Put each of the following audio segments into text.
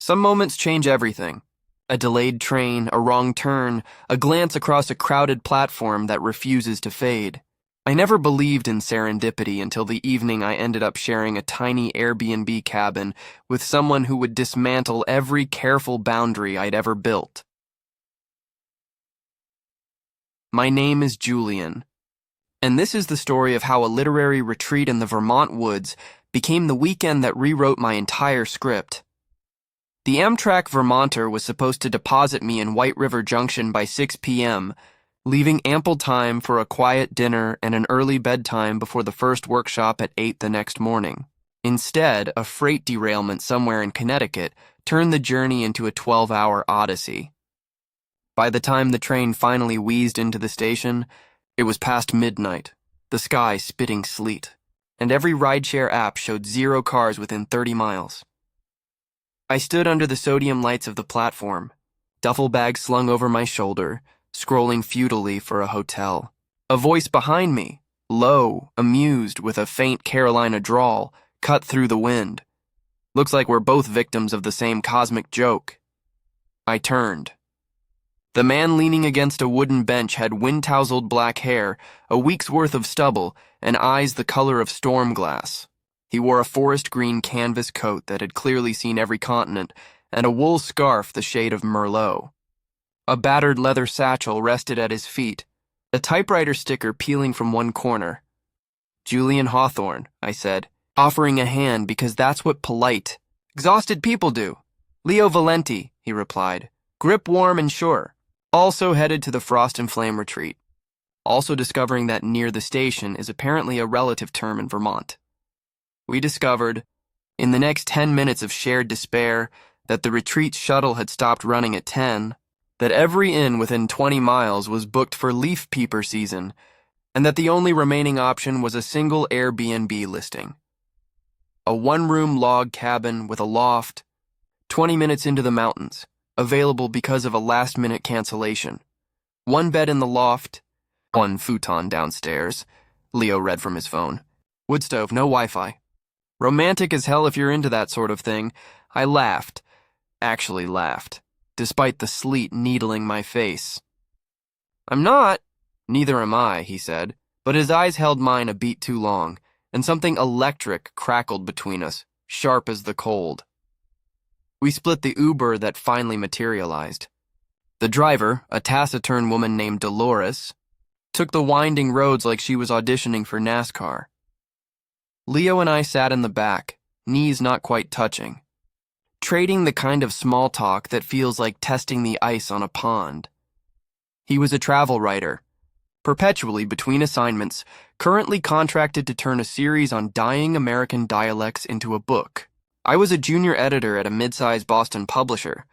Some moments change everything. A delayed train, a wrong turn, a glance across a crowded platform that refuses to fade. I never believed in serendipity until the evening I ended up sharing a tiny Airbnb cabin with someone who would dismantle every careful boundary I'd ever built. My name is Julian, and this is the story of how a literary retreat in the Vermont woods became the weekend that rewrote my entire script. The Amtrak Vermonter was supposed to deposit me in White River Junction by 6 p.m., leaving ample time for a quiet dinner and an early bedtime before the first workshop at 8 the next morning. Instead, a freight derailment somewhere in Connecticut turned the journey into a 12-hour odyssey. By the time the train finally wheezed into the station, it was past midnight, the sky spitting sleet, and every rideshare app showed 0 cars within 30 miles. I stood under the sodium lights of the platform, duffel bag slung over my shoulder, scrolling futilely for a hotel. A voice behind me, low, amused, with a faint Carolina drawl, cut through the wind. Looks like we're both victims of the same cosmic joke. I turned. The man leaning against a wooden bench had wind-tousled black hair, a week's worth of stubble, and eyes the color of storm glass. He wore a forest green canvas coat that had clearly seen every continent, and a wool scarf the shade of Merlot. A battered leather satchel rested at his feet, a typewriter sticker peeling from one corner. "Julian Hawthorne," I said, offering a hand because that's what polite, exhausted people do. "Leo Valenti," he replied, "grip warm and sure." Also headed to the Frost and Flame retreat. Also discovering that near the station is apparently a relative term in Vermont. We discovered, in the next 10 minutes of shared despair, that the retreat shuttle had stopped running at 10, that every inn within 20 miles was booked for leaf peeper season, and that the only remaining option was a single Airbnb listing. A one-room log cabin with a loft, 20 minutes into the mountains, available because of a last-minute cancellation. 1 bed in the loft, 1 futon downstairs, Leo read from his phone. Wood stove, no Wi-Fi. Romantic as hell if you're into that sort of thing. I laughed. Actually laughed, despite the sleet needling my face. "I'm not." "Neither am I," he said, but his eyes held mine a beat too long, and something electric crackled between us, sharp as the cold. We split the Uber that finally materialized. The driver, a taciturn woman named Dolores, took the winding roads like she was auditioning for NASCAR. Leo and I sat in the back, knees not quite touching, trading the kind of small talk that feels like testing the ice on a pond. He was a travel writer, perpetually between assignments, currently contracted to turn a series on dying American dialects into a book. I was a junior editor at a mid-sized Boston publisher,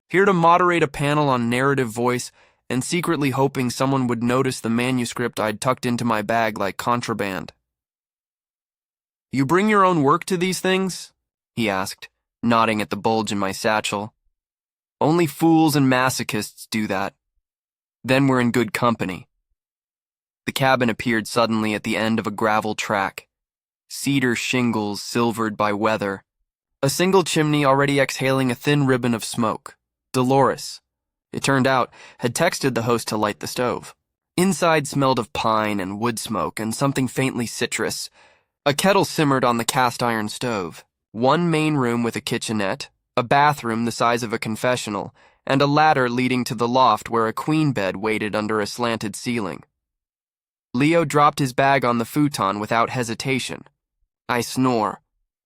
here to moderate a panel on narrative voice and secretly hoping someone would notice the manuscript I'd tucked into my bag like contraband. "You bring your own work to these things?" he asked, nodding at the bulge in my satchel. "Only fools and masochists do that. Then we're in good company." The cabin appeared suddenly at the end of a gravel track, cedar shingles silvered by weather, a single chimney already exhaling a thin ribbon of smoke. Dolores, it turned out, had texted the host to light the stove. Inside smelled of pine and wood smoke and something faintly citrus. A kettle simmered on the cast-iron stove. 1 main room with a kitchenette, a bathroom the size of a confessional, and a ladder leading to the loft where a queen bed waited under a slanted ceiling. Leo dropped his bag on the futon without hesitation. I snore.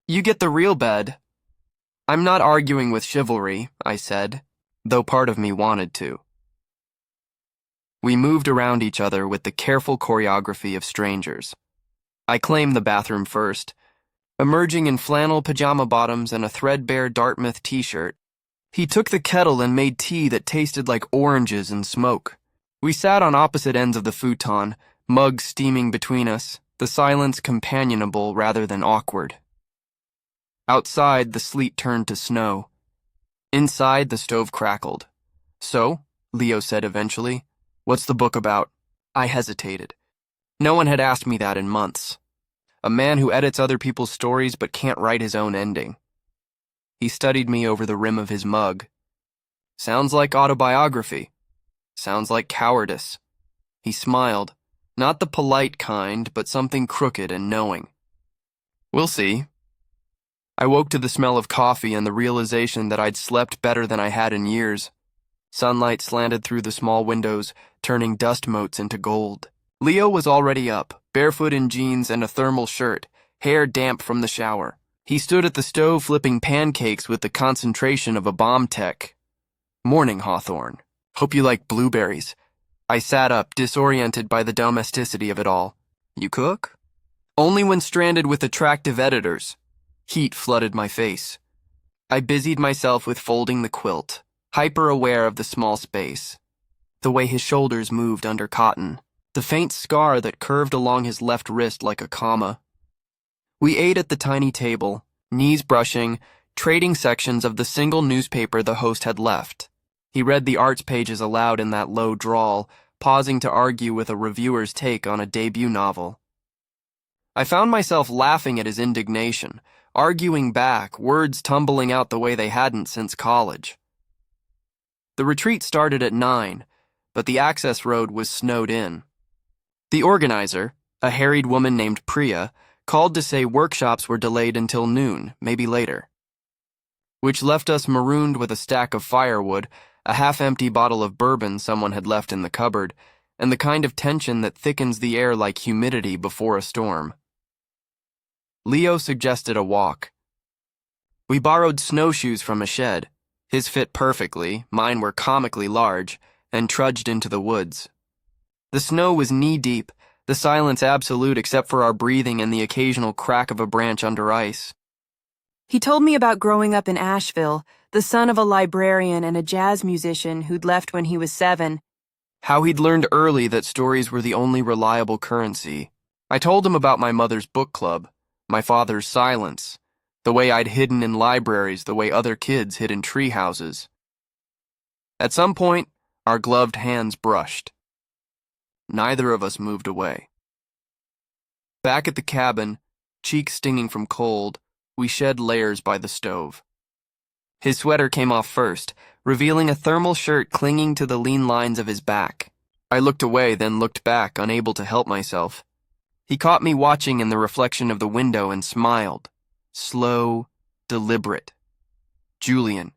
"You get the real bed." "I'm not arguing with chivalry," I said, though part of me wanted to. We moved around each other with the careful choreography of strangers. I claimed the bathroom first, emerging in flannel pajama bottoms and a threadbare Dartmouth t-shirt. He took the kettle and made tea that tasted like oranges and smoke. We sat on opposite ends of the futon, mugs steaming between us, the silence companionable rather than awkward. Outside, the sleet turned to snow. Inside, the stove crackled. "So," Leo said eventually, "what's the book about?" I hesitated. No one had asked me that in months. A man who edits other people's stories but can't write his own ending. He studied me over the rim of his mug. Sounds like autobiography. Sounds like cowardice. He smiled, not the polite kind, but something crooked and knowing. We'll see. I woke to the smell of coffee and the realization that I'd slept better than I had in years. Sunlight slanted through the small windows, turning dust motes into gold. Leo was already up, barefoot in jeans and a thermal shirt, hair damp from the shower. He stood at the stove flipping pancakes with the concentration of a bomb tech. Morning, Hawthorne. Hope you like blueberries. I sat up, disoriented by the domesticity of it all. You cook? Only when stranded with attractive editors. Heat flooded my face. I busied myself with folding the quilt, hyper-aware of the small space. The way his shoulders moved under cotton. The faint scar that curved along his left wrist like a comma. We ate at the tiny table, knees brushing, trading sections of the single newspaper the host had left. He read the arts pages aloud in that low drawl, pausing to argue with a reviewer's take on a debut novel. I found myself laughing at his indignation, arguing back, words tumbling out the way they hadn't since college. The retreat started at 9, but the access road was snowed in. The organizer, a harried woman named Priya, called to say workshops were delayed until noon, maybe later. Which left us marooned with a stack of firewood, a half-empty bottle of bourbon someone had left in the cupboard, and the kind of tension that thickens the air like humidity before a storm. Leo suggested a walk. We borrowed snowshoes from a shed. His fit perfectly, mine were comically large, and trudged into the woods. The snow was knee-deep, the silence absolute except for our breathing and the occasional crack of a branch under ice. He told me about growing up in Asheville, the son of a librarian and a jazz musician who'd left when he was 7. How he'd learned early that stories were the only reliable currency. I told him about my mother's book club, my father's silence, the way I'd hidden in libraries the way other kids hid in tree houses. At some point, our gloved hands brushed. Neither of us moved away. Back at the cabin, cheeks stinging from cold, we shed layers by the stove. His sweater came off first, revealing a thermal shirt clinging to the lean lines of his back. I looked away, then looked back, unable to help myself. He caught me watching in the reflection of the window and smiled. Slow, deliberate. Julian.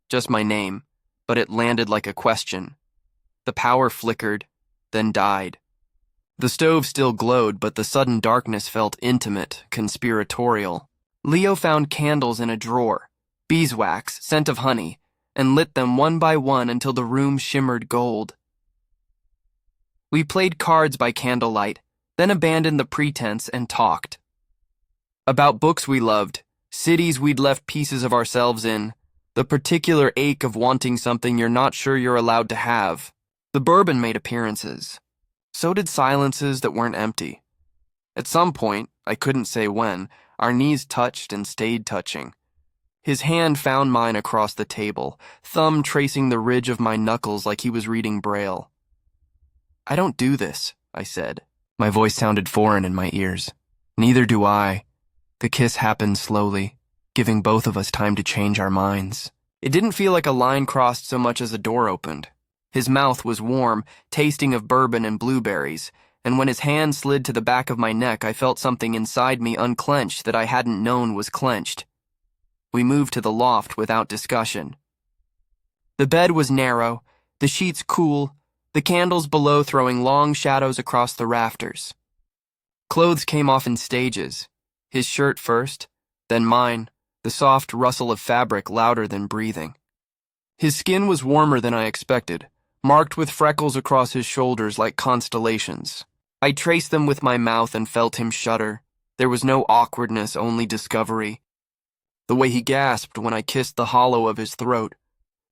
Just my name, but it landed like a question. The power flickered, then died. The stove still glowed, but the sudden darkness felt intimate, conspiratorial. Leo found candles in a drawer, beeswax, scent of honey, and lit them one by one until the room shimmered gold. We played cards by candlelight, then abandoned the pretense and talked. About books we loved, cities we'd left pieces of ourselves in, the particular ache of wanting something you're not sure you're allowed to have. The bourbon made appearances. So did silences that weren't empty. At some point, I couldn't say when, our knees touched and stayed touching. His hand found mine across the table, thumb tracing the ridge of my knuckles like he was reading Braille. I don't do this, I said. My voice sounded foreign in my ears. Neither do I. The kiss happened slowly, giving both of us time to change our minds. It didn't feel like a line crossed so much as a door opened. His mouth was warm, tasting of bourbon and blueberries, and when his hand slid to the back of my neck, I felt something inside me unclench that I hadn't known was clenched. We moved to the loft without discussion. The bed was narrow, the sheets cool, the candles below throwing long shadows across the rafters. Clothes came off in stages, his shirt first, then mine, the soft rustle of fabric louder than breathing. His skin was warmer than I expected, marked with freckles across his shoulders like constellations. I traced them with my mouth and felt him shudder. There was no awkwardness, only discovery. The way he gasped when I kissed the hollow of his throat.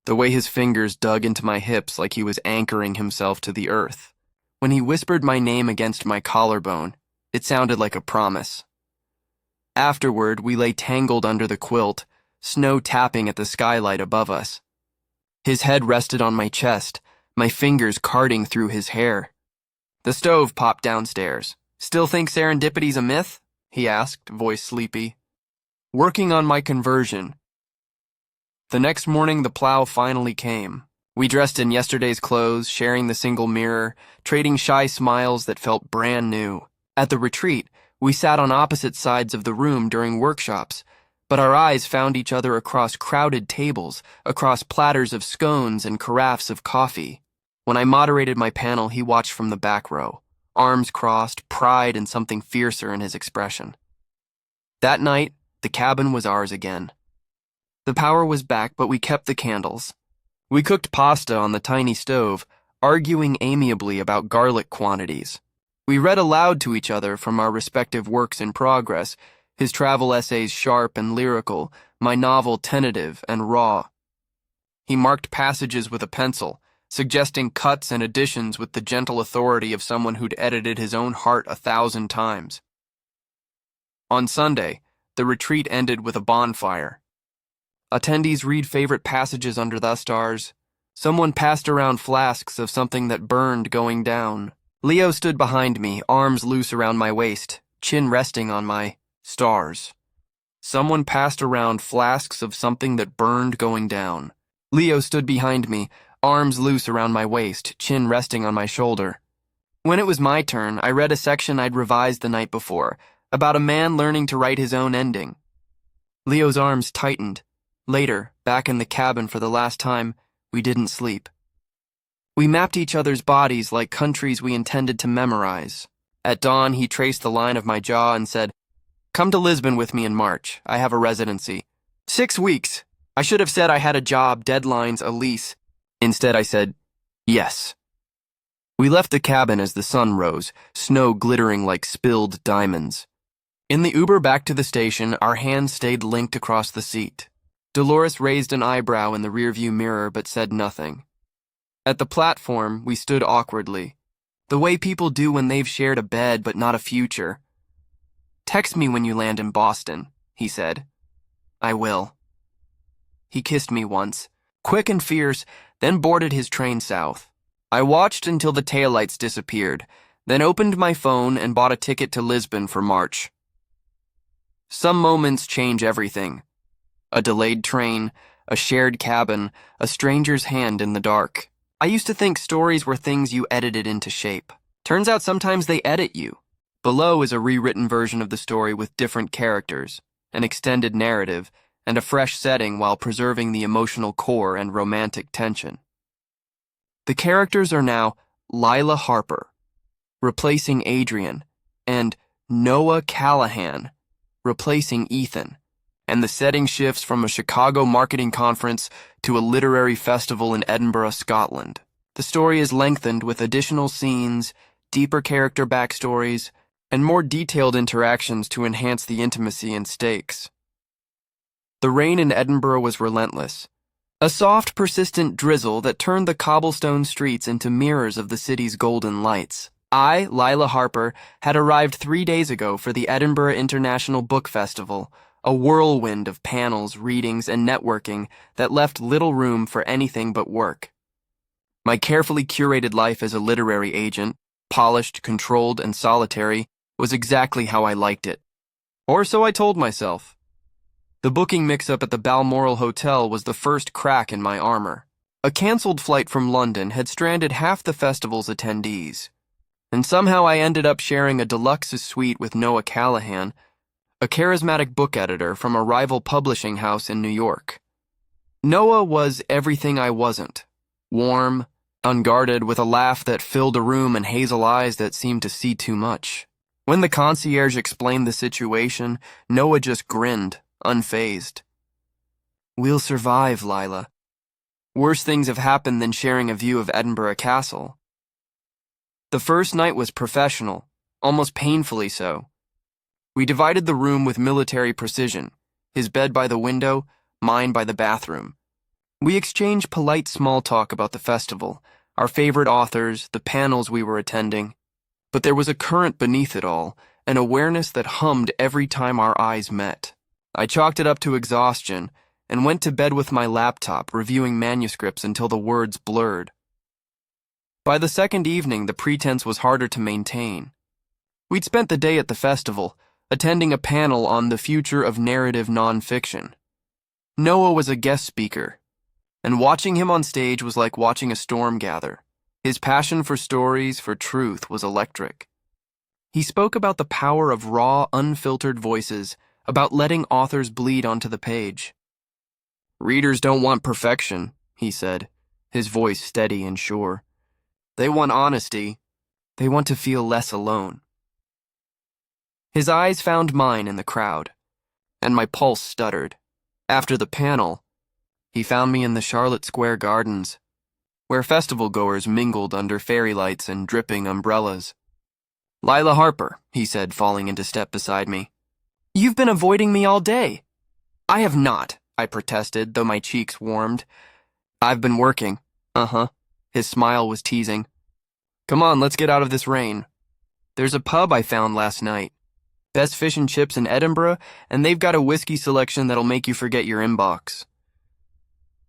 The way his fingers dug into my hips like he was anchoring himself to the earth. When he whispered my name against my collarbone, it sounded like a promise. Afterward, we lay tangled under the quilt, snow tapping at the skylight above us. His head rested on my chest, my fingers carting through his hair. The stove popped downstairs. Still think serendipity's a myth? He asked, voice sleepy. Working on my conversion. The next morning, the plow finally came. We dressed in yesterday's clothes, sharing the single mirror, trading shy smiles that felt brand new. At the retreat, we sat on opposite sides of the room during workshops, but our eyes found each other across crowded tables, across platters of scones and carafes of coffee. When I moderated my panel, he watched from the back row, arms crossed, pride and something fiercer in his expression. That night, the cabin was ours again. The power was back, but we kept the candles. We cooked pasta on the tiny stove, arguing amiably about garlic quantities. We read aloud to each other from our respective works in progress, his travel essays sharp and lyrical, my novel tentative and raw. He marked passages with a pencil, suggesting cuts and additions with the gentle authority of someone who'd edited his own heart 1,000 times. On Sunday, the retreat ended with a bonfire. Attendees read favorite passages under the stars. Someone passed around flasks of something that burned going down. Leo stood behind me, arms loose around my waist, chin resting on my stars. Someone passed around flasks of something that burned going down. Leo stood behind me, arms loose around my waist, chin resting on my shoulder. When it was my turn, I read a section I'd revised the night before, about a man learning to write his own ending. Leo's arms tightened. Later, back in the cabin for the last time, we didn't sleep. We mapped each other's bodies like countries we intended to memorize. At dawn, he traced the line of my jaw and said, "Come to Lisbon with me in March. I have a residency." 6 weeks. I should have said I had a job, deadlines, a lease. Instead, I said, yes. We left the cabin as the sun rose, snow glittering like spilled diamonds. In the Uber back to the station, our hands stayed linked across the seat. Dolores raised an eyebrow in the rearview mirror but said nothing. At the platform, we stood awkwardly, the way people do when they've shared a bed but not a future. "Text me when you land in Boston," he said. "I will." He kissed me once, quick and fierce, then boarded his train south. I watched until the taillights disappeared, then opened my phone and bought a ticket to Lisbon for March. Some moments change everything. A delayed train, a shared cabin, a stranger's hand in the dark. I used to think stories were things you edited into shape. Turns out sometimes they edit you. Below is a rewritten version of the story with different characters, an extended narrative, and a fresh setting while preserving the emotional core and romantic tension. The characters are now Lila Harper, replacing Adrian, and Noah Callahan, replacing Ethan, and the setting shifts from a Chicago marketing conference to a literary festival in Edinburgh, Scotland. The story is lengthened with additional scenes, deeper character backstories, and more detailed interactions to enhance the intimacy and stakes. The rain in Edinburgh was relentless. A soft, persistent drizzle that turned the cobblestone streets into mirrors of the city's golden lights. I, Lila Harper, had arrived 3 days ago for the Edinburgh International Book Festival, a whirlwind of panels, readings, and networking that left little room for anything but work. My carefully curated life as a literary agent, polished, controlled, and solitary, was exactly how I liked it. Or so I told myself. The booking mix-up at the Balmoral Hotel was the first crack in my armor. A cancelled flight from London had stranded half the festival's attendees, and somehow I ended up sharing a deluxe suite with Noah Callahan, a charismatic book editor from a rival publishing house in New York. Noah was everything I wasn't. Warm, unguarded, with a laugh that filled a room and hazel eyes that seemed to see too much. When the concierge explained the situation, Noah just grinned, unfazed. "We'll survive, Lila. Worse things have happened than sharing a view of Edinburgh Castle." The first night was professional, almost painfully so. We divided the room with military precision, his bed by the window, mine by the bathroom. We exchanged polite small talk about the festival, our favorite authors, the panels we were attending. But there was a current beneath it all, an awareness that hummed every time our eyes met. I chalked it up to exhaustion and went to bed with my laptop, reviewing manuscripts until the words blurred. By the second evening, the pretense was harder to maintain. We'd spent the day at the festival, attending a panel on the future of narrative nonfiction. Noah was a guest speaker, and watching him on stage was like watching a storm gather. His passion for stories, for truth, was electric. He spoke about the power of raw, unfiltered voices, about letting authors bleed onto the page. Readers don't want perfection, he said, his voice steady and sure. They want honesty. They want to feel less alone. His eyes found mine in the crowd, and my pulse stuttered. After the panel, he found me in the Charlotte Square Gardens, where festival-goers mingled under fairy lights and dripping umbrellas. "Lila Harper," he said, falling into step beside me. "You've been avoiding me all day." "I have not," I protested, though my cheeks warmed. "I've been working." "Uh-huh." His smile was teasing. "Come on, let's get out of this rain. There's a pub I found last night. Best fish and chips in Edinburgh, and they've got a whiskey selection that'll make you forget your inbox."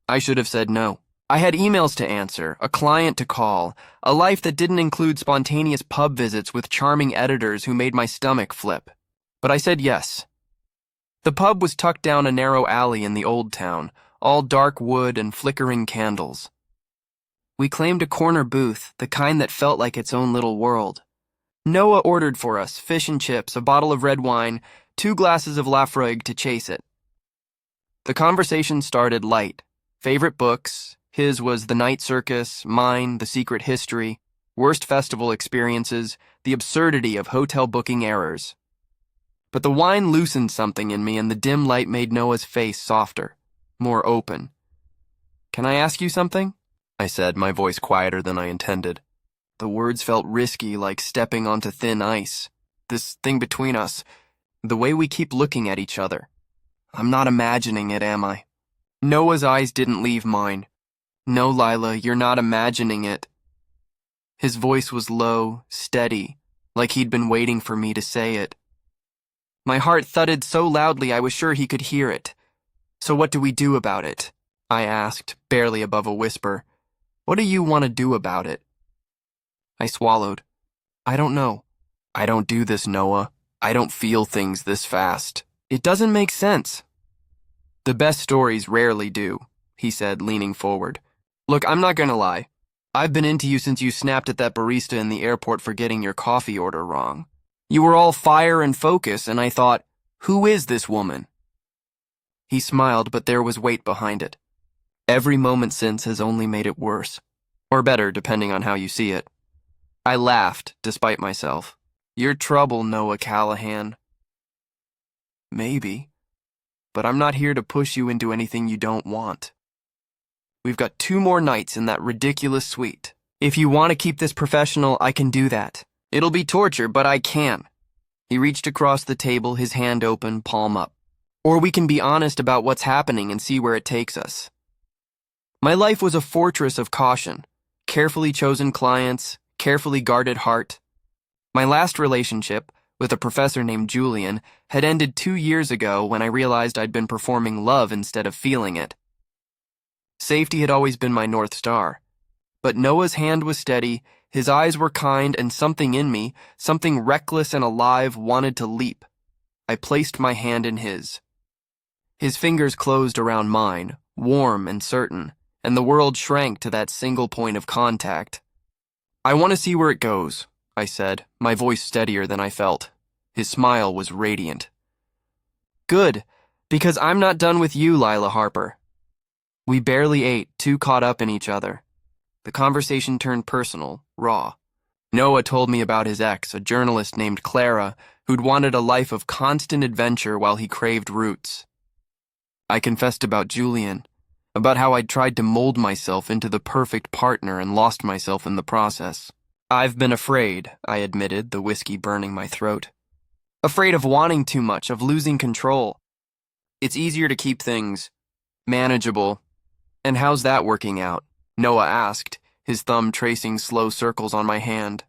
I should have said no. I had emails to answer, a client to call, a life that didn't include spontaneous pub visits with charming editors who made my stomach flip. But I said yes. The pub was tucked down a narrow alley in the old town, all dark wood and flickering candles. We claimed a corner booth, the kind that felt like its own little world. Noah ordered for us fish and chips, a bottle of red wine, 2 glasses of Lafroig to chase it. The conversation started light. Favorite books. His was The Night Circus, mine, The Secret History, worst festival experiences, the absurdity of hotel booking errors. But the wine loosened something in me, and the dim light made Noah's face softer, more open. "Can I ask you something?" I said, my voice quieter than I intended. The words felt risky, like stepping onto thin ice. This thing between us, the way we keep looking at each other. I'm not imagining it, am I? Noah's eyes didn't leave mine. "No, Lila, you're not imagining it." His voice was low, steady, like he'd been waiting for me to say it. My heart thudded so loudly I was sure he could hear it. "So what do we do about it?" I asked, barely above a whisper. "What do you want to do about it?" I swallowed. "I don't know. I don't do this, Noah. I don't feel things this fast. It doesn't make sense." "The best stories rarely do," he said, leaning forward. "Look, I'm not gonna lie. I've been into you since you snapped at that barista in the airport for getting your coffee order wrong. You were all fire and focus, and I thought, who is this woman?" He smiled, but there was weight behind it. Every moment since has only made it worse. Or better, depending on how you see it. I laughed, despite myself. "You're trouble, Noah Callahan." "Maybe. But I'm not here to push you into anything you don't want. We've got 2 more nights in that ridiculous suite. If you want to keep this professional, I can do that. It'll be torture, but I can." He reached across the table, his hand open, palm up. "Or we can be honest about what's happening and see where it takes us." My life was a fortress of caution. Carefully chosen clients, carefully guarded heart. My last relationship, with a professor named Julian, had ended 2 years ago when I realized I'd been performing love instead of feeling it. Safety had always been my North Star. But Noah's hand was steady, his eyes were kind, and something in me, something reckless and alive, wanted to leap. I placed my hand in his. His fingers closed around mine, warm and certain, and the world shrank to that single point of contact. "I want to see where it goes," I said, my voice steadier than I felt. His smile was radiant. "Good, because I'm not done with you, Lila Harper." We barely ate, too caught up in each other. The conversation turned personal, raw. Noah told me about his ex, a journalist named Clara, who'd wanted a life of constant adventure while he craved roots. I confessed about Julian, about how I'd tried to mold myself into the perfect partner and lost myself in the process. "I've been afraid," I admitted, the whiskey burning my throat. "Afraid of wanting too much, of losing control. It's easier to keep things manageable." "And how's that working out?" Noah asked, his thumb tracing slow circles on my hand.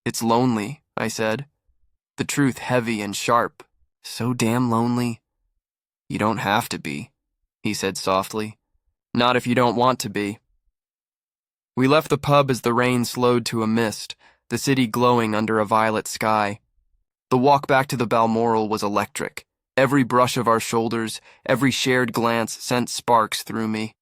"It's lonely," I said, the truth heavy and sharp. "So damn lonely." "You don't have to be," he said softly. "Not if you don't want to be." We left the pub as the rain slowed to a mist, the city glowing under a violet sky. The walk back to the Balmoral was electric. Every brush of our shoulders, every shared glance sent sparks through me.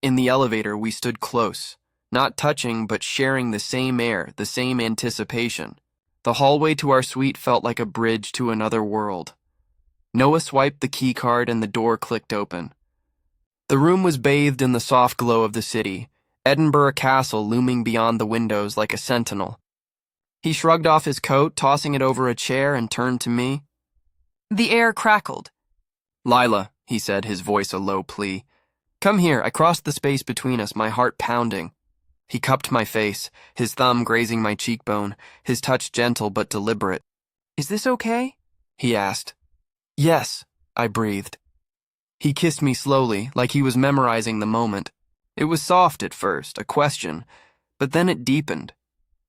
In the elevator, we stood close, not touching but sharing the same air, the same anticipation. The hallway to our suite felt like a bridge to another world. Noah swiped the key card and the door clicked open. The room was bathed in the soft glow of the city, Edinburgh Castle looming beyond the windows like a sentinel. He shrugged off his coat, tossing it over a chair, and turned to me. The air crackled. "Lila," he said, his voice a low plea. "Come here." I crossed the space between us, my heart pounding. He cupped my face, his thumb grazing my cheekbone, his touch gentle but deliberate. "Is this okay?" he asked. "Yes," I breathed. He kissed me slowly, like he was memorizing the moment. It was soft at first, a question, but then it deepened.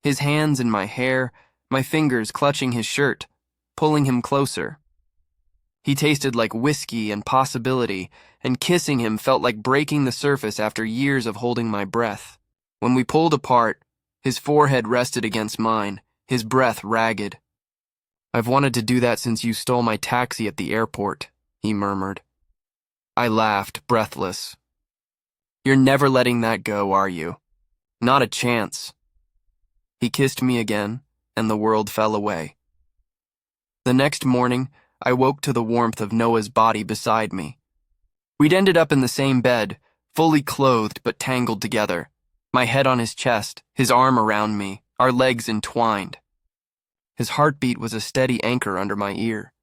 His hands in my hair, my fingers clutching his shirt, pulling him closer. He tasted like whiskey and possibility, and kissing him felt like breaking the surface after years of holding my breath. When we pulled apart, his forehead rested against mine, his breath ragged. "I've wanted to do that since you stole my taxi at the airport," he murmured. I laughed, breathless. "You're never letting that go, are you? Not a chance." He kissed me again, and the world fell away. The next morning, I woke to the warmth of Noah's body beside me. We'd ended up in the same bed, fully clothed but tangled together, my head on his chest, his arm around me, our legs entwined. His heartbeat was a steady anchor under my ear.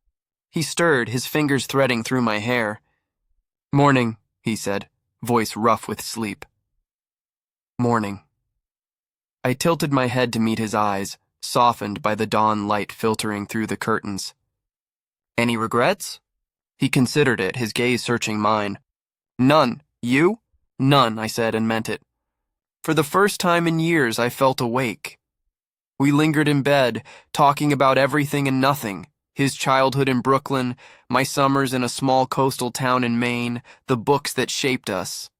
He stirred, his fingers threading through my hair. "Morning," he said, voice rough with sleep. "Morning." I tilted my head to meet his eyes, softened by the dawn light filtering through the curtains. "Any regrets?" He considered it, his gaze searching mine. "None. You?" "None," I said and meant it. For the first time in years, I felt awake. We lingered in bed, talking about everything and nothing. His childhood in Brooklyn, my summers in a small coastal town in Maine, the books that shaped us.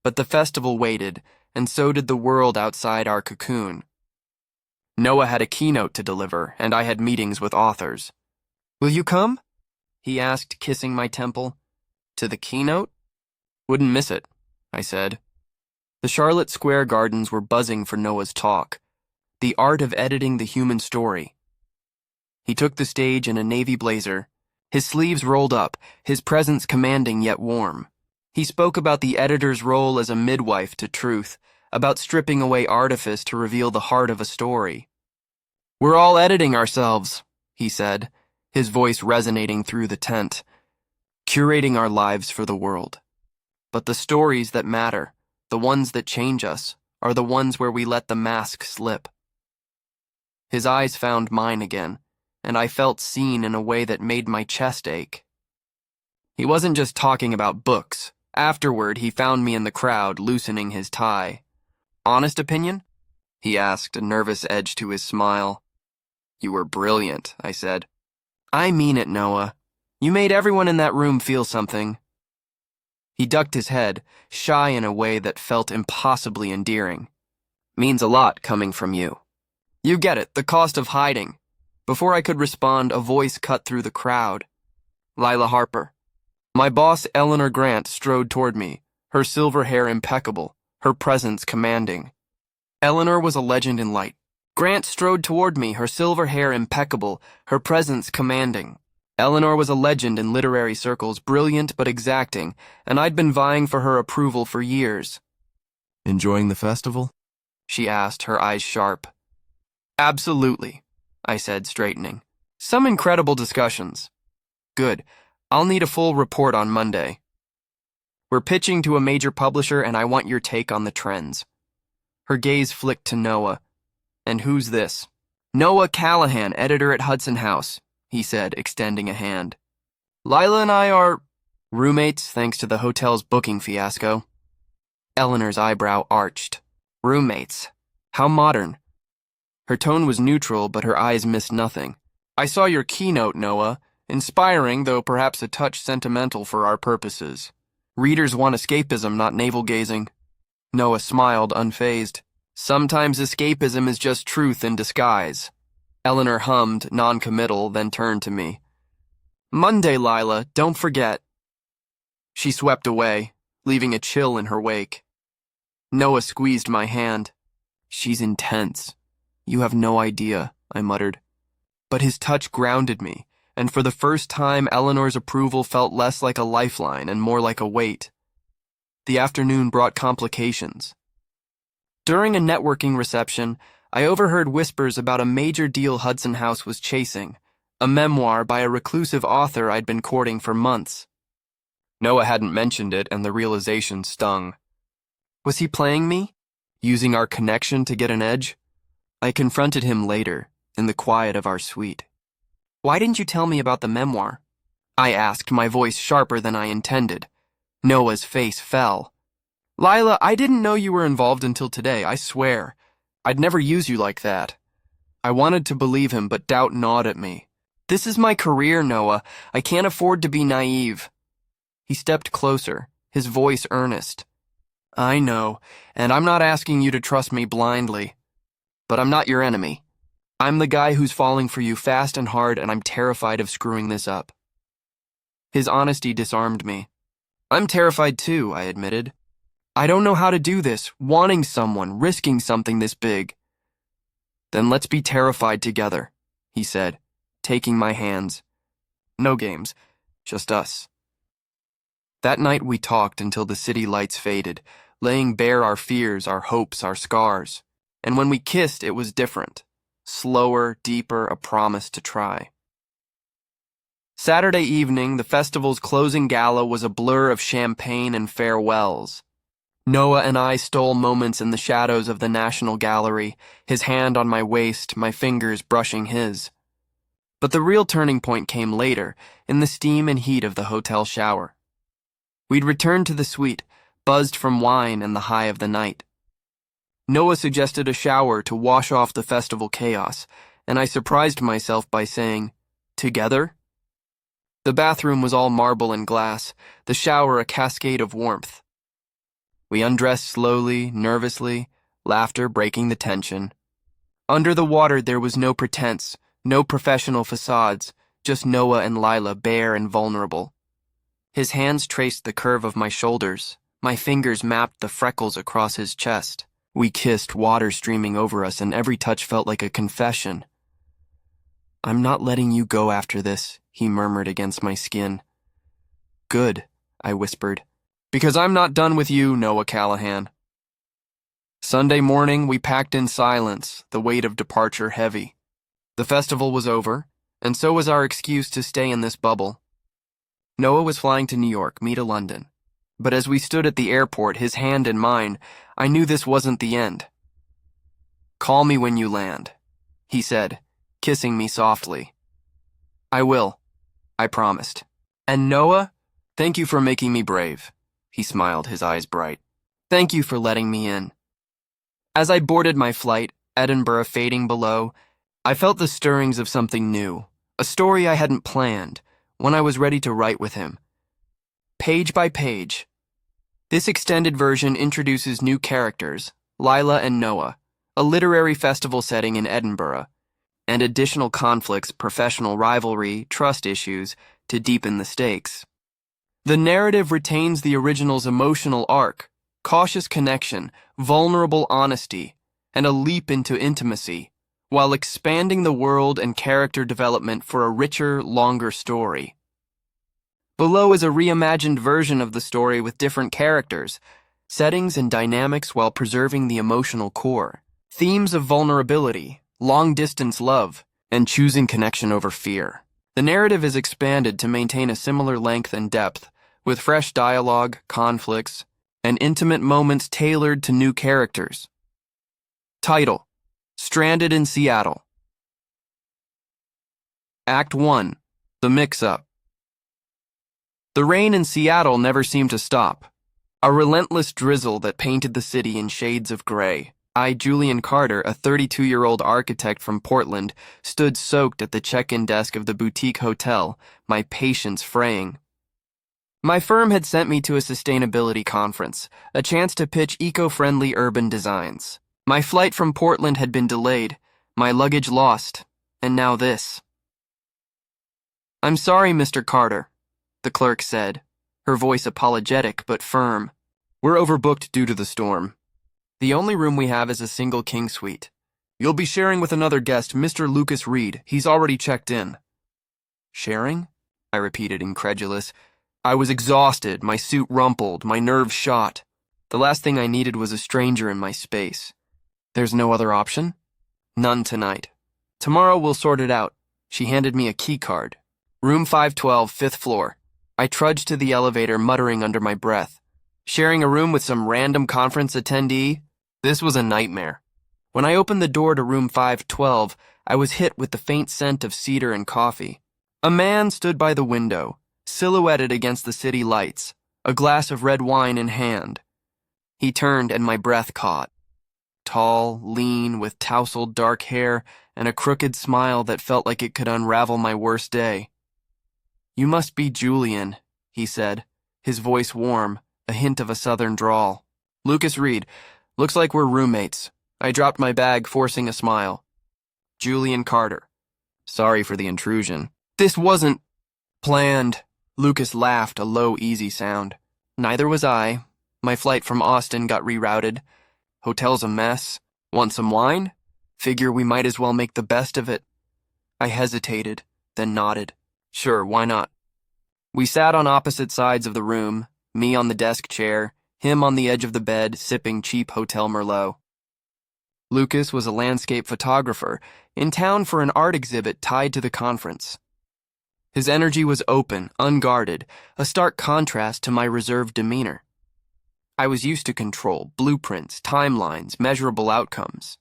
But the festival waited, and so did the world outside our cocoon. Noah had a keynote to deliver, and I had meetings with authors. "Will you come?" he asked, kissing my temple. "To the keynote?" "Wouldn't miss it," I said. The Charlotte Square Gardens were buzzing for Noah's talk. The art of editing the human story. He took the stage in a navy blazer, his sleeves rolled up, his presence commanding yet warm. He spoke about the editor's role as a midwife to truth, about stripping away artifice to reveal the heart of a story. "We're all editing ourselves," he said, his voice resonating through the tent, "curating our lives for the world. But the stories that matter, the ones that change us, are the ones where we let the mask slip." His eyes found mine again, and I felt seen in a way that made my chest ache. He wasn't just talking about books. Afterward, he found me in the crowd, loosening his tie. "Honest opinion?" he asked, a nervous edge to his smile. "You were brilliant," I said. "I mean it, Noah. You made everyone in that room feel something." He ducked his head, shy in a way that felt impossibly endearing. "Means a lot coming from you. You get it, the cost of hiding." Before I could respond, a voice cut through the crowd. "Lila Harper." My boss, Eleanor Grant, strode toward me, her silver hair impeccable, her presence commanding. Eleanor was a legend in light. Grant strode toward me, her silver hair impeccable, her presence commanding. Eleanor was a legend in literary circles, brilliant but exacting, and I'd been vying for her approval for years. "Enjoying the festival?" she asked, her eyes sharp. "Absolutely," I said, straightening. "Some incredible discussions." "Good. I'll need a full report on Monday. We're pitching to a major publisher, and I want your take on the trends." Her gaze flicked to Noah. "And who's this?" "Noah Callahan, editor at Hudson House," he said, extending a hand. "Lila and I are roommates, thanks to the hotel's booking fiasco." Eleanor's eyebrow arched. "Roommates. How modern." Her tone was neutral, but her eyes missed nothing. "I saw your keynote, Noah. Inspiring, though perhaps a touch sentimental for our purposes. Readers want escapism, not navel-gazing." Noah smiled, unfazed. "Sometimes escapism is just truth in disguise." Eleanor hummed, non-committal, then turned to me. Monday, Lila, don't forget. She swept away, leaving a chill in her wake. Noah squeezed my hand. She's intense. You have no idea, I muttered. But his touch grounded me, and for the first time Eleanor's approval felt less like a lifeline and more like a weight. The afternoon brought complications. During a networking reception, I overheard whispers about a major deal Hudson House was chasing, a memoir by a reclusive author I'd been courting for months. Noah hadn't mentioned it, and the realization stung. Was he playing me? Using our connection to get an edge? I confronted him later, in the quiet of our suite. Why didn't you tell me about the memoir? I asked, my voice sharper than I intended. Noah's face fell. Lila, I didn't know you were involved until today, I swear. I'd never use you like that. I wanted to believe him, but doubt gnawed at me. This is my career, Noah. I can't afford to be naive. He stepped closer, his voice earnest. I know, and I'm not asking you to trust me blindly. But I'm not your enemy. I'm the guy who's falling for you fast and hard, and I'm terrified of screwing this up. His honesty disarmed me. I'm terrified too, I admitted. I don't know how to do this, wanting someone, risking something this big. Then let's be terrified together, he said, taking my hands. No games, just us. That night we talked until the city lights faded, laying bare our fears, our hopes, our scars. And when we kissed, it was different. Slower, deeper, a promise to try. Saturday evening, the festival's closing gala was a blur of champagne and farewells. Noah and I stole moments in the shadows of the National Gallery, his hand on my waist, my fingers brushing his. But the real turning point came later, in the steam and heat of the hotel shower. We'd returned to the suite, buzzed from wine and the high of the night. Noah suggested a shower to wash off the festival chaos, and I surprised myself by saying, "Together?" The bathroom was all marble and glass, the shower a cascade of warmth. We undressed slowly, nervously, laughter breaking the tension. Under the water there was no pretense, no professional facades, just Noah and Lila bare and vulnerable. His hands traced the curve of my shoulders, my fingers mapped the freckles across his chest. We kissed, water streaming over us, and every touch felt like a confession. I'm not letting you go after this, he murmured against my skin. Good, I whispered. Because I'm not done with you, Noah Callahan. Sunday morning, we packed in silence, the weight of departure heavy. The festival was over, and so was our excuse to stay in this bubble. Noah was flying to New York, me to London. But as we stood at the airport, his hand in mine, I knew this wasn't the end. Call me when you land, he said, kissing me softly. I will, I promised. And Noah, thank you for making me brave. He smiled, his eyes bright. Thank you for letting me in. As I boarded my flight, Edinburgh fading below, I felt the stirrings of something new, a story I hadn't planned, one I was ready to write with him. Page by page. This extended version introduces new characters, Lila and Noah, a literary festival setting in Edinburgh, and additional conflicts, professional rivalry, trust issues, to deepen the stakes. The narrative retains the original's emotional arc, cautious connection, vulnerable honesty, and a leap into intimacy, while expanding the world and character development for a richer, longer story. Below is a reimagined version of the story with different characters, settings and dynamics while preserving the emotional core. Themes of vulnerability, long-distance love, and choosing connection over fear. The narrative is expanded to maintain a similar length and depth, with fresh dialogue, conflicts, and intimate moments tailored to new characters. Title: Stranded in Seattle. Act 1. The Mix-Up. The rain in Seattle never seemed to stop. A relentless drizzle that painted the city in shades of gray. I, Julian Carter, a 32-year-old architect from Portland, stood soaked at the check-in desk of the boutique hotel, my patience fraying. My firm had sent me to a sustainability conference, a chance to pitch eco-friendly urban designs. My flight from Portland had been delayed, my luggage lost, and now this. I'm sorry, Mr. Carter, the clerk said, her voice apologetic but firm. We're overbooked due to the storm. The only room we have is a single king suite. You'll be sharing with another guest, Mr. Lucas Reed. He's already checked in. Sharing? I repeated, incredulous. I was exhausted, my suit rumpled, my nerves shot. The last thing I needed was a stranger in my space. There's no other option? None tonight. Tomorrow we'll sort it out. She handed me a key card. Room 512, 5th floor. I trudged to the elevator, muttering under my breath. Sharing a room with some random conference attendee? This was a nightmare. When I opened the door to room 512, I was hit with the faint scent of cedar and coffee. A man stood by the window, silhouetted against the city lights, a glass of red wine in hand. He turned and my breath caught. Tall, lean, with tousled dark hair and a crooked smile that felt like it could unravel my worst day. You must be Julian, he said, his voice warm, a hint of a southern drawl. Lucas Reed, looks like we're roommates. I dropped my bag, forcing a smile. Julian Carter. Sorry for the intrusion. This wasn't planned. Lucas laughed, a low, easy sound. Neither was I. My flight from Austin got rerouted. Hotel's a mess. Want some wine? Figure we might as well make the best of it. I hesitated, then nodded. Sure, why not? We sat on opposite sides of the room, me on the desk chair, him on the edge of the bed, sipping cheap Hotel Merlot. Lucas was a landscape photographer, in town for an art exhibit tied to the conference. His energy was open, unguarded, a stark contrast to my reserved demeanor. I was used to control, blueprints, timelines, measurable outcomes.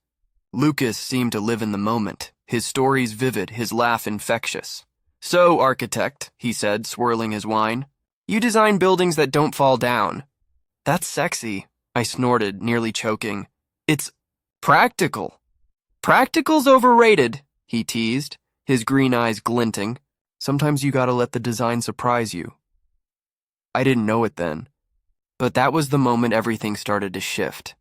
Lucas seemed to live in the moment, his stories vivid, his laugh infectious. So, architect, he said, swirling his wine, you design buildings that don't fall down. That's sexy, I snorted, nearly choking. It's practical. Practical's overrated, he teased, his green eyes glinting. Sometimes you gotta let the design surprise you. I didn't know it then, but that was the moment everything started to shift.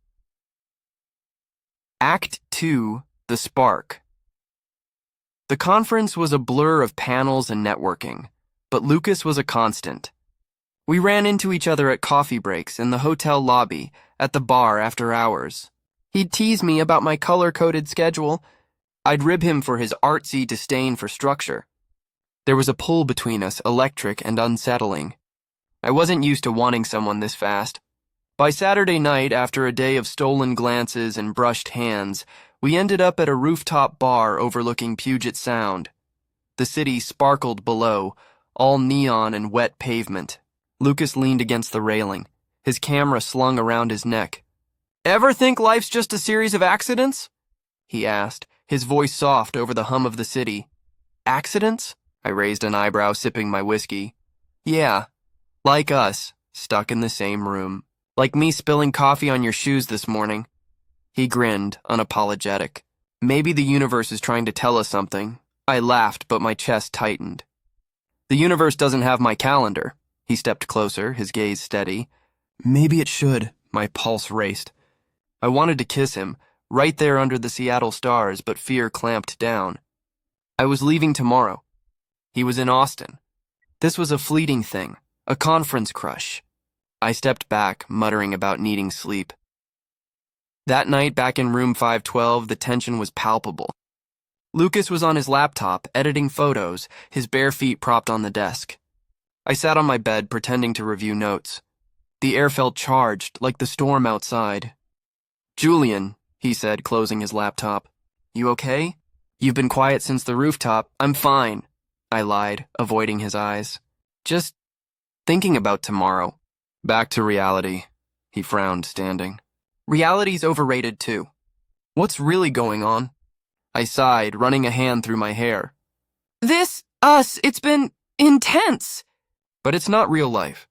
Act 2, The Spark. The conference was a blur of panels and networking, but Lucas was a constant. We ran into each other at coffee breaks, in the hotel lobby, at the bar after hours. He'd tease me about my color-coded schedule. I'd rib him for his artsy disdain for structure. There was a pull between us, electric and unsettling. I wasn't used to wanting someone this fast. By Saturday night, after a day of stolen glances and brushed hands, we ended up at a rooftop bar overlooking Puget Sound. The city sparkled below, all neon and wet pavement. Lucas leaned against the railing, his camera slung around his neck. Ever think life's just a series of accidents? He asked, his voice soft over the hum of the city. Accidents? I raised an eyebrow, sipping my whiskey. Yeah, like us, stuck in the same room. Like me spilling coffee on your shoes this morning. He grinned, unapologetic. Maybe the universe is trying to tell us something. I laughed, but my chest tightened. The universe doesn't have my calendar. He stepped closer, his gaze steady. Maybe it should. My pulse raced. I wanted to kiss him, right there under the Seattle stars, but fear clamped down. I was leaving tomorrow. He was in Austin. This was a fleeting thing, a conference crush. I stepped back, muttering about needing sleep. That night, back in room 512, the tension was palpable. Lucas was on his laptop, editing photos, his bare feet propped on the desk. I sat on my bed, pretending to review notes. The air felt charged, like the storm outside. Julian, he said, closing his laptop. You okay? You've been quiet since the rooftop. I'm fine, I lied, avoiding his eyes. Just thinking about tomorrow. Back to reality, he frowned, standing. Reality's overrated, too. What's really going on? I sighed, running a hand through my hair. It's been intense. But it's not real life.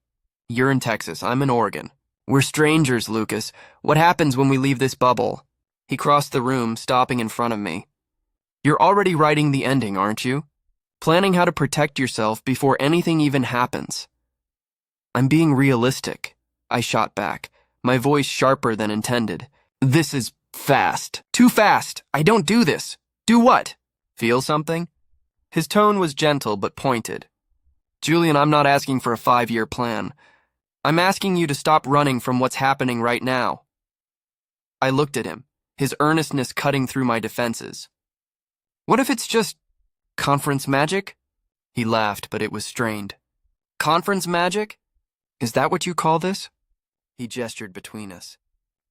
You're in Texas, I'm in Oregon. We're strangers, Lucas. What happens when we leave this bubble? He crossed the room, stopping in front of me. You're already writing the ending, aren't you? Planning how to protect yourself before anything even happens. I'm being realistic, I shot back, my voice sharper than intended. This is fast. Too fast. I don't do this. Do what? Feel something? His tone was gentle but pointed. Julian, I'm not asking for a 5-year plan. I'm asking you to stop running from what's happening right now. I looked at him, his earnestness cutting through my defenses. What if it's just conference magic? He laughed, but it was strained. Conference magic? Is that what you call this? He gestured between us.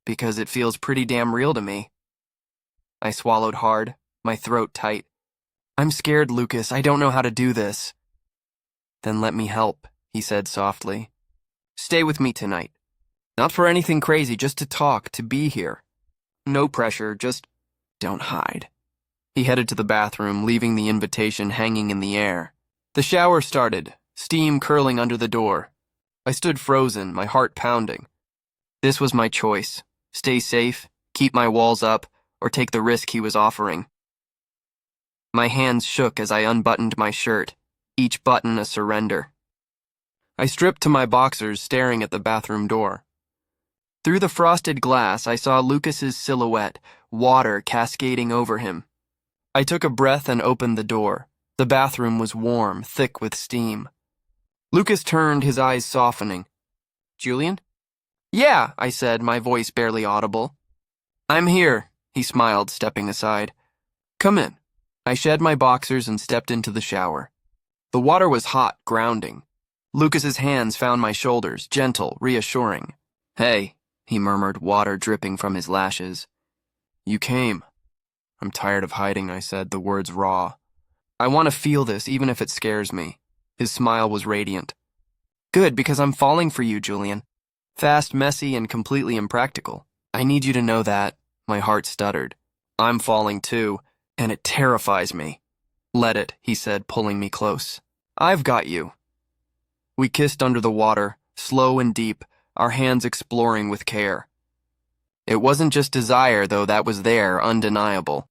Because it feels pretty damn real to me. I swallowed hard, my throat tight. I'm scared, Lucas. I don't know how to do this. Then let me help, he said softly. Stay with me tonight. Not for anything crazy, just to talk, to be here. No pressure, just don't hide. He headed to the bathroom, leaving the invitation hanging in the air. The shower started, steam curling under the door. I stood frozen, my heart pounding. This was my choice. Stay safe, keep my walls up, or take the risk he was offering. My hands shook as I unbuttoned my shirt, each button a surrender. I stripped to my boxers, staring at the bathroom door. Through the frosted glass, I saw Lucas's silhouette, water cascading over him. I took a breath and opened the door. The bathroom was warm, thick with steam. Lucas turned, his eyes softening. Julian? Yeah, I said, my voice barely audible. I'm here, he smiled, stepping aside. Come in. I shed my boxers and stepped into the shower. The water was hot, grounding. Lucas's hands found my shoulders, gentle, reassuring. Hey, he murmured, water dripping from his lashes. You came. I'm tired of hiding, I said, the words raw. I want to feel this, even if it scares me. His smile was radiant. Good, because I'm falling for you, Julian. Fast, messy, and completely impractical. I need you to know that. My heart stuttered. I'm falling too, and it terrifies me. Let it, he said, pulling me close. I've got you. We kissed under the water, slow and deep, our hands exploring with care. It wasn't just desire, though that was there, undeniable.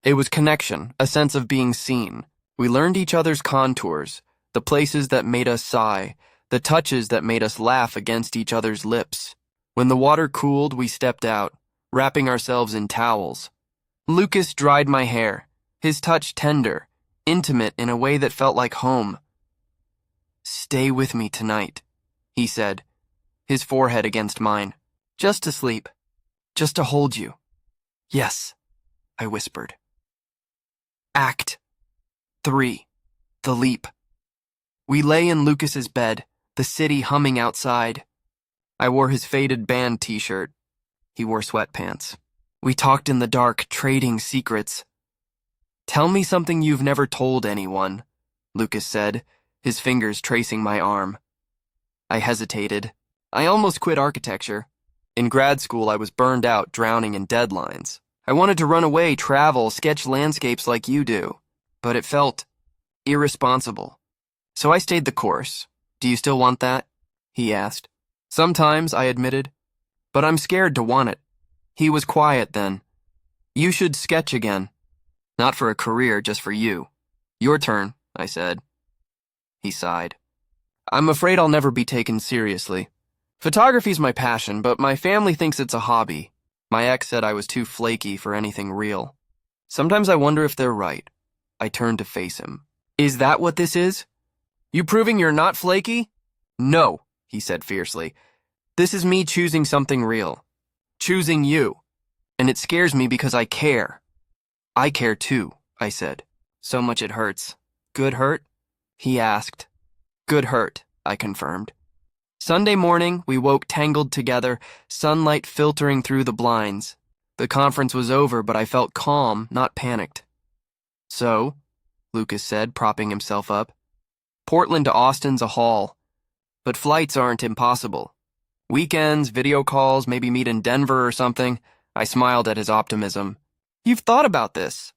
It was connection, a sense of being seen. We learned each other's contours, the places that made us sigh, the touches that made us laugh against each other's lips. When the water cooled, we stepped out, wrapping ourselves in towels. Lucas dried my hair, his touch tender, intimate in a way that felt like home. Stay with me tonight, he said, his forehead against mine. Just to sleep. Just to hold you. Yes, I whispered. Act 3. The Leap. We lay in Lucas's bed, the city humming outside. I wore his faded band t-shirt. He wore sweatpants. We talked in the dark, trading secrets. Tell me something you've never told anyone, Lucas said, his fingers tracing my arm. I hesitated. I almost quit architecture. In grad school, I was burned out, drowning in deadlines. I wanted to run away, travel, sketch landscapes like you do. But it felt irresponsible. So I stayed the course. Do you still want that? He asked. Sometimes, I admitted. But I'm scared to want it. He was quiet then. You should sketch again. Not for a career, just for you. Your turn, I said. He sighed. I'm afraid I'll never be taken seriously. Photography's my passion, but my family thinks it's a hobby. My ex said I was too flaky for anything real. Sometimes I wonder if they're right. I turned to face him. Is that what this is? You proving you're not flaky? No, he said fiercely. This is me choosing something real. Choosing you. And it scares me because I care. I care too, I said. So much it hurts. Good hurt? He asked. Good hurt, I confirmed. Sunday morning, we woke tangled together, sunlight filtering through the blinds. The conference was over, but I felt calm, not panicked. So, Lucas said, propping himself up, Portland to Austin's a haul, but flights aren't impossible. Weekends, video calls, maybe meet in Denver or something. I smiled at his optimism. You've thought about this.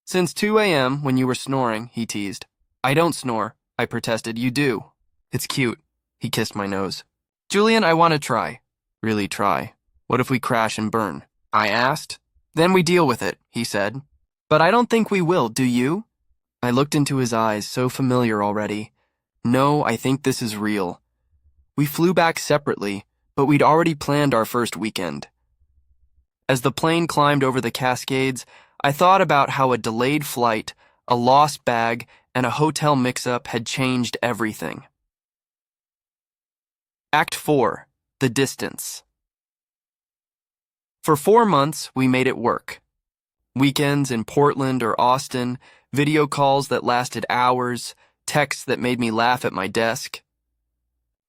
Since 2 a.m., when you were snoring, he teased. I don't snore, I protested. You do. It's cute. He kissed my nose. Julian, I want to try. Really try. What if we crash and burn? I asked. Then we deal with it, he said. But I don't think we will, do you? I looked into his eyes, so familiar already. No, I think this is real. We flew back separately, but we'd already planned our first weekend. As the plane climbed over the Cascades, I thought about how a delayed flight, A lost bag and a hotel mix-up had changed everything. Act 4. The Distance. For 4 months, we made it work. Weekends in Portland or Austin, video calls that lasted hours, texts that made me laugh at my desk.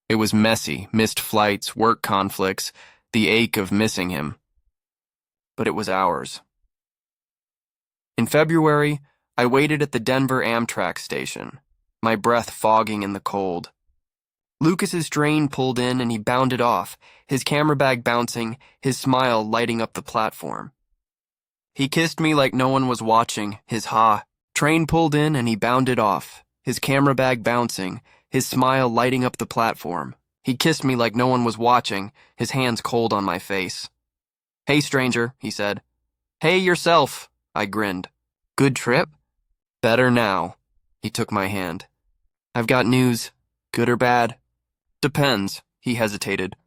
It was messy, missed flights, work conflicts, the ache of missing him. But it was ours. In February, I waited at the Denver Amtrak station, my breath fogging in the cold. Lucas's train pulled in and he bounded off, his camera bag bouncing, his smile lighting up the platform. He kissed me like no one was watching, his ha. Train pulled in and he bounded off, his camera bag bouncing, his smile lighting up the platform. He kissed me like no one was watching, his hands cold on my face. "Hey, stranger," he said. "Hey, yourself," I grinned. "Good trip?" "Better now." He took my hand. "I've got news. Good or bad?" "Depends," he hesitated.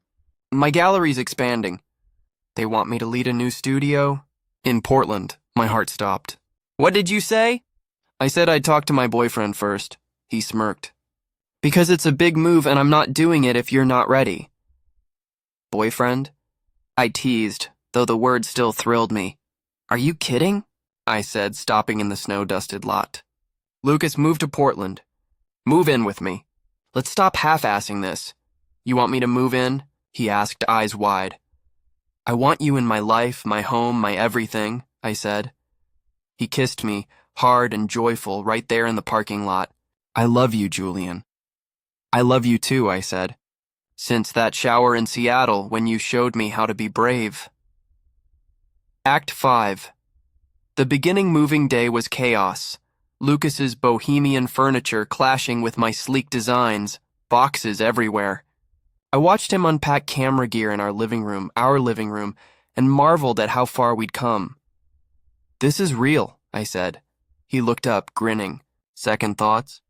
"My gallery's expanding. They want me to lead a new studio?" "In Portland." My heart stopped. "What did you say?" "I said I'd talk to my boyfriend first." He smirked. "Because it's a big move and I'm not doing it if you're not ready." "Boyfriend?" I teased, though the word still thrilled me. "Are you kidding?" I said, stopping in the snow-dusted lot. "Lucas, move to Portland. Move in with me. Let's stop half-assing this." "You want me to move in?" he asked, eyes wide. "I want you in my life, my home, my everything," I said. He kissed me, hard and joyful, right there in the parking lot. "I love you, Julian." "I love you too," I said. "Since that shower in Seattle when you showed me how to be brave." Act 5. The beginning moving day was chaos. Lucas's bohemian furniture clashing with my sleek designs, boxes everywhere. I watched him unpack camera gear in our living room, and marveled at how far we'd come. "This is real," I said. He looked up, grinning. "Second thoughts?"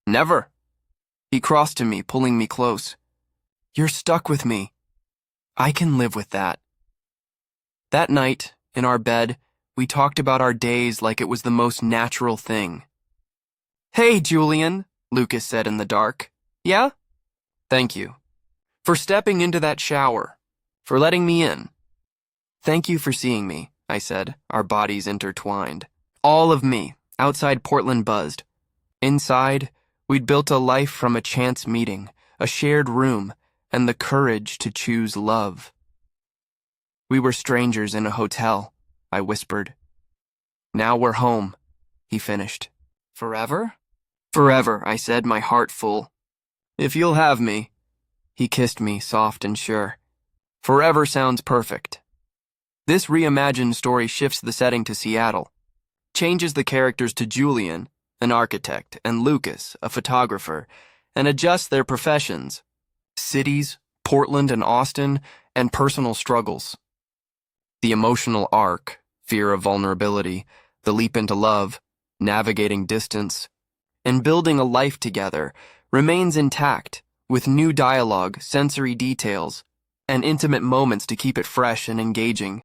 "Never." He crossed to me, pulling me close. "You're stuck with me. I can live with that." That night, in our bed, we talked about our days like it was the most natural thing. "Hey, Julian," Lucas said in the dark. "Yeah?" "Thank you. For stepping into that shower. For letting me in." "Thank you for seeing me," I said, our bodies intertwined. All of me, outside Portland buzzed. Inside, we'd built a life from a chance meeting, a shared room, and the courage to choose love. "We were strangers in a hotel," I whispered. "Now we're home," he finished. "Forever?" "Forever," I said, my heart full. "If you'll have me." He kissed me, soft and sure. "Forever sounds perfect." This reimagined story shifts the setting to Seattle, changes the characters to Julian, an architect, and Lucas, a photographer, and adjusts their professions, cities, Portland and Austin, and personal struggles. The emotional arc, fear of vulnerability, the leap into love, navigating distance, and building a life together remains intact, with new dialogue, sensory details, and intimate moments to keep it fresh and engaging.